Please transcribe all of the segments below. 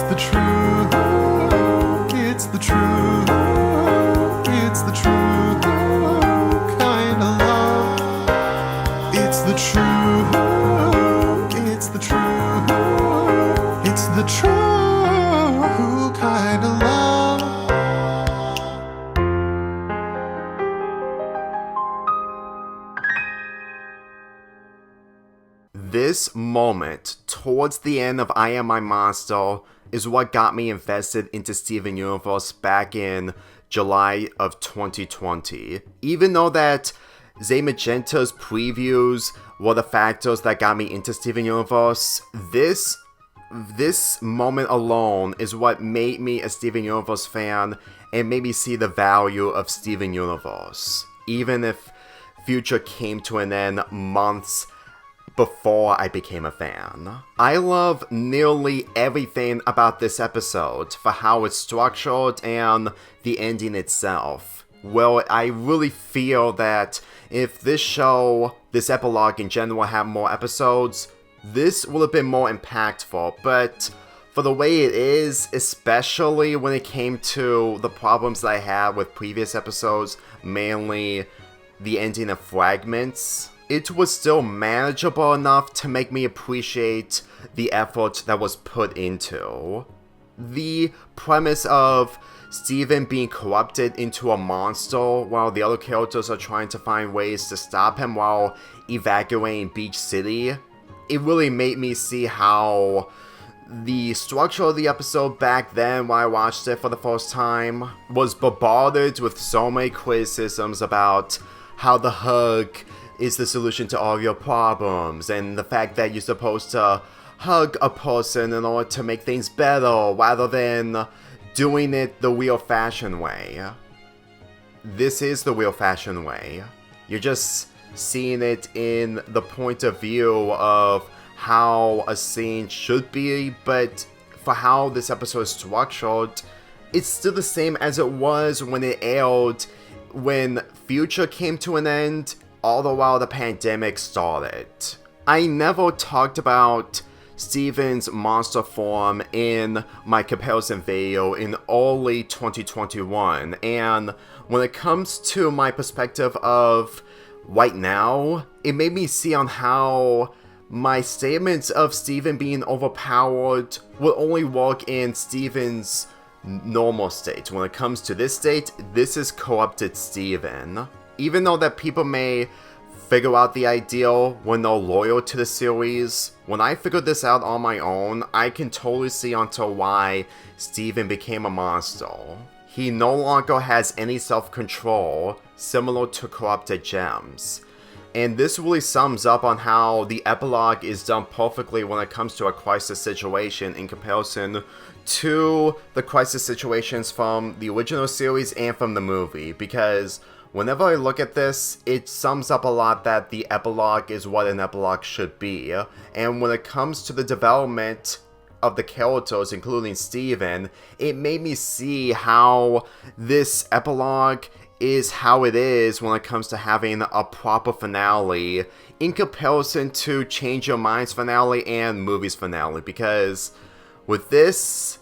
the truth. It's the truth. It's the true kind of love. It's the truth. It's the truth. It's the true kind of love. This moment towards the end of I Am My Monster is what got me invested into Steven Universe back in July of 2020. Even though that Zay Magenta's previews were the factors that got me into Steven Universe, this moment alone is what made me a Steven Universe fan and made me see the value of Steven Universe. Even if Future came to an end months before I became a fan. I love nearly everything about this episode, for how it's structured and the ending itself. Well, I really feel that if this show, this epilogue in general, had more episodes, this would have been more impactful, but for the way it is, especially when it came to the problems that I had with previous episodes, mainly the ending of Fragments, it was still manageable enough to make me appreciate the effort that was put into. The premise of Steven being corrupted into a monster while the other characters are trying to find ways to stop him while evacuating Beach City, it really made me see how the structure of the episode back then when I watched it for the first time was bombarded with so many criticisms about how the hug is the solution to all your problems, and the fact that you're supposed to hug a person in order to make things better, rather than doing it the real fashion way. This is the real fashion way. You're just seeing it in the point of view of how a scene should be, but for how this episode is structured, it's still the same as it was when it aired when Future came to an end, all the while the pandemic started. I never talked about Steven's monster form in my comparison video in early 2021, and when it comes to my perspective of right now, it made me see on how my statements of Steven being overpowered will only work in Steven's normal state. When it comes to this state, this is corrupted Steven. Even though that people may figure out the ideal when they're loyal to the series, when I figured this out on my own, I can totally see onto why Steven became a monster. He no longer has any self-control, similar to corrupted gems. And this really sums up on how the epilogue is done perfectly when it comes to a crisis situation in comparison to the crisis situations from the original series and from the movie, because whenever I look at this, it sums up a lot that the epilogue is what an epilogue should be, and when it comes to the development of the characters, including Steven, it made me see how this epilogue is how it is when it comes to having a proper finale in comparison to Change Your Mind's finale and movie's finale, because with this,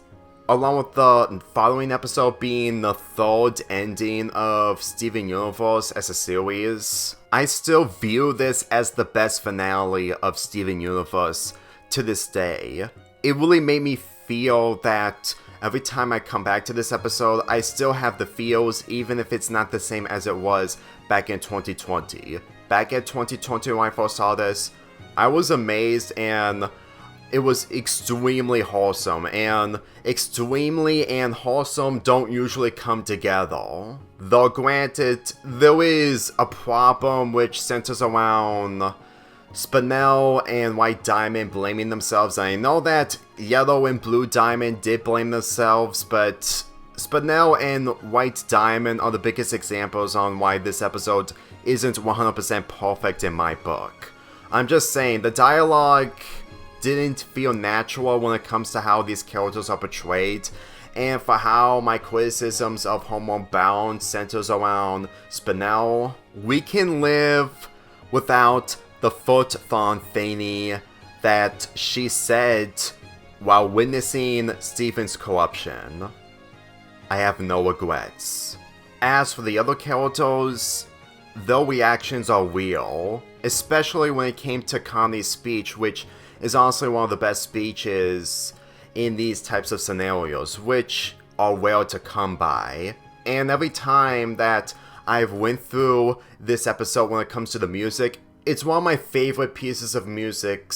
along with the following episode being the third ending of Steven Universe as a series, I still view this as the best finale of Steven Universe to this day. It really made me feel that every time I come back to this episode, I still have the feels, even if it's not the same as it was back in 2020. Back in 2020 when I first saw this, I was amazed, and it was extremely wholesome, and extremely and wholesome don't usually come together. Though granted, there is a problem which centers around Spinel and White Diamond blaming themselves. And I know that Yellow and Blue Diamond did blame themselves, but Spinel and White Diamond are the biggest examples on why this episode isn't 100% perfect in my book. I'm just saying, the dialogue didn't feel natural when it comes to how these characters are portrayed, and for how my criticisms of Homeward Bound centers around Spinel. We can live without the foot thon thingy that she said while witnessing Stephen's corruption. I have no regrets. As for the other characters, their reactions are real, especially when it came to Connie's speech, which is honestly one of the best speeches in these types of scenarios, which are rare to come by. And every time that I've went through this episode when it comes to the music, it's one of my favorite pieces of music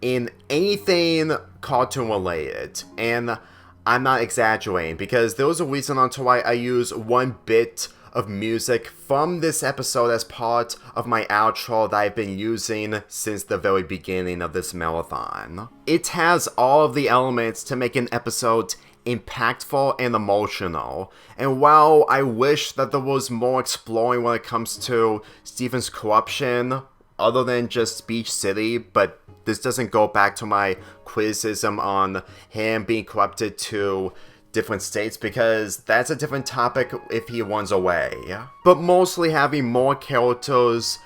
in anything cartoon related. And I'm not exaggerating, because there was a reason onto why I use one bit of music from this episode as part of my outro that I've been using since the very beginning of this marathon. It has all of the elements to make an episode impactful and emotional, and while I wish that there was more exploring when it comes to Stephen's corruption, other than just Beach City, but this doesn't go back to my criticism on him being corrupted to different states, because that's a different topic if he runs away. But mostly having more characters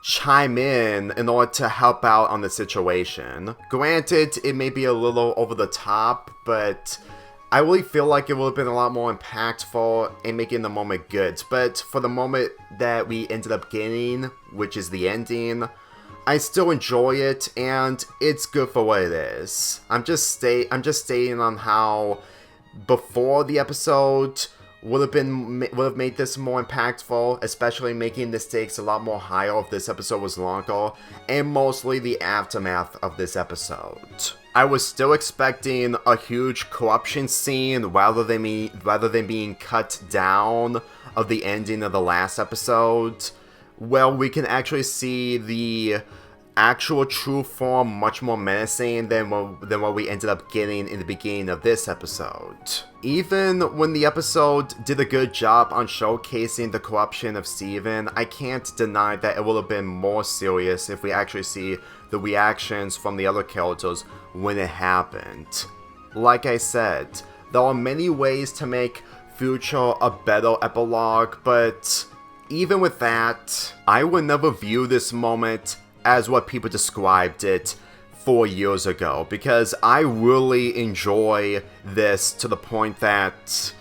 chime in order to help out on the situation. Granted, it may be a little over the top, but I really feel like it would have been a lot more impactful in making the moment good. But for the moment that we ended up getting, which is the ending, I still enjoy it, and it's good for what it is. I'm just stating on how before the episode would have made this more impactful, especially making the stakes a lot more higher if this episode was longer, and mostly the aftermath of this episode. I was still expecting a huge corruption scene rather than being cut down of the ending of the last episode. Well, we can actually see the actual true form much more menacing than what we ended up getting in the beginning of this episode. Even when the episode did a good job on showcasing the corruption of Stephen, I can't deny that it would have been more serious if we actually see the reactions from the other characters when it happened. Like I said, there are many ways to make Future a better epilogue, but even with that, I would never view this moment as what people described it 4 years ago, because I really enjoy this to the point that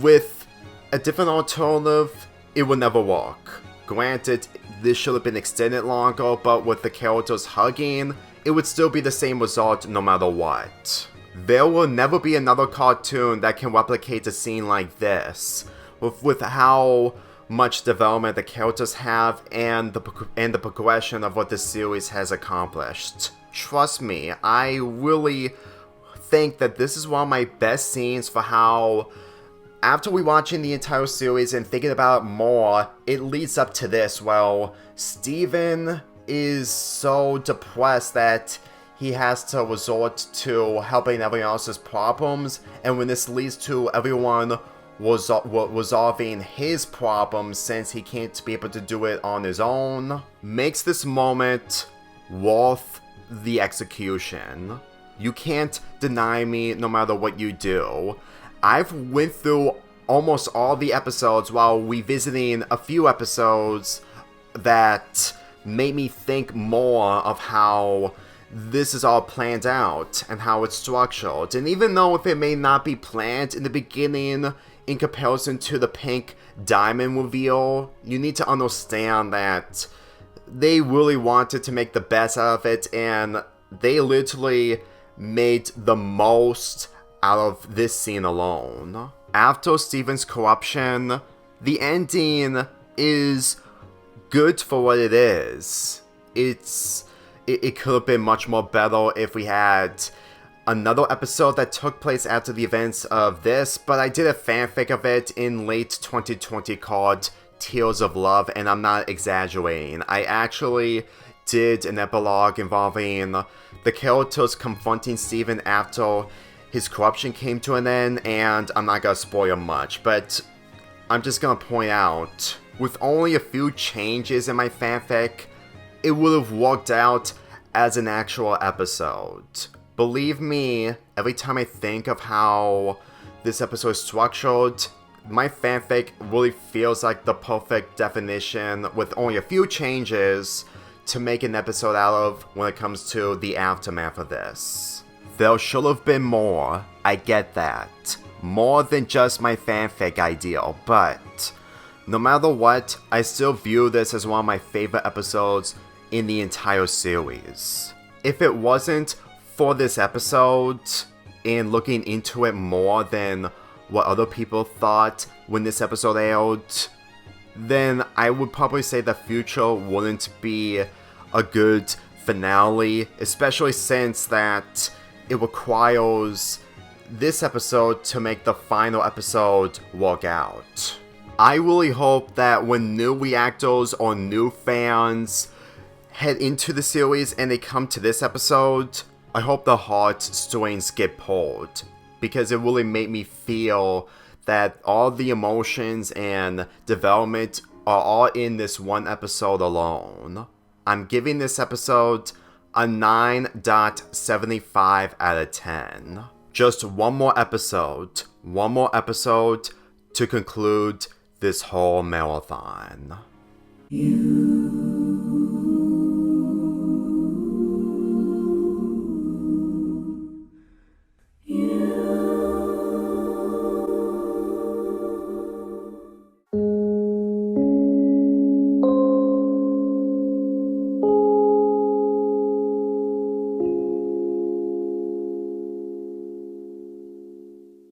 with a different alternative, it would never work. Granted, this should have been extended longer, but with the characters hugging, it would still be the same result no matter what. There will never be another cartoon that can replicate a scene like this, with how much development the characters have and the progression of what the series has accomplished. Trust me, I really think that this is one of my best scenes for how, after rewatching the entire series and thinking about it more, it leads up to this. Well, Stephen is so depressed that he has to resort to helping everyone else's problems, and when this leads to everyone resolving his problems since he can't be able to do it on his own, makes this moment worth the execution. You can't deny me no matter what you do. I've went through almost all the episodes while revisiting a few episodes that made me think more of how this is all planned out and how it's structured. And even though if it may not be planned in the beginning, in comparison to the pink diamond reveal, you need to understand that they really wanted to make the best out of it, and they literally made the most out of this scene alone. After Stephen's corruption, the ending is good for what it is. It could have been much more better if we had another episode that took place after the events of this, but I did a fanfic of it in late 2020 called Tears of Love, and I'm not exaggerating. I actually did an epilogue involving the characters confronting Stephen after his corruption came to an end, and I'm not gonna spoil much, but I'm just gonna point out, with only a few changes in my fanfic, it would have worked out as an actual episode. Believe me, every time I think of how this episode is structured, my fanfic really feels like the perfect definition with only a few changes to make an episode out of when it comes to the aftermath of this. There should have been more, I get that. More than just my fanfic ideal, but no matter what, I still view this as one of my favorite episodes in the entire series. If it wasn't for this episode, and looking into it more than what other people thought when this episode aired, then I would probably say the future wouldn't be a good finale, especially since that it requires this episode to make the final episode work out. I really hope that when new reactors or new fans head into the series and they come to this episode, I hope the heartstrings get pulled, because it really made me feel that all the emotions and development are all in this one episode alone. I'm giving this episode a 9.75 out of 10. Just one more episode to conclude this whole marathon. You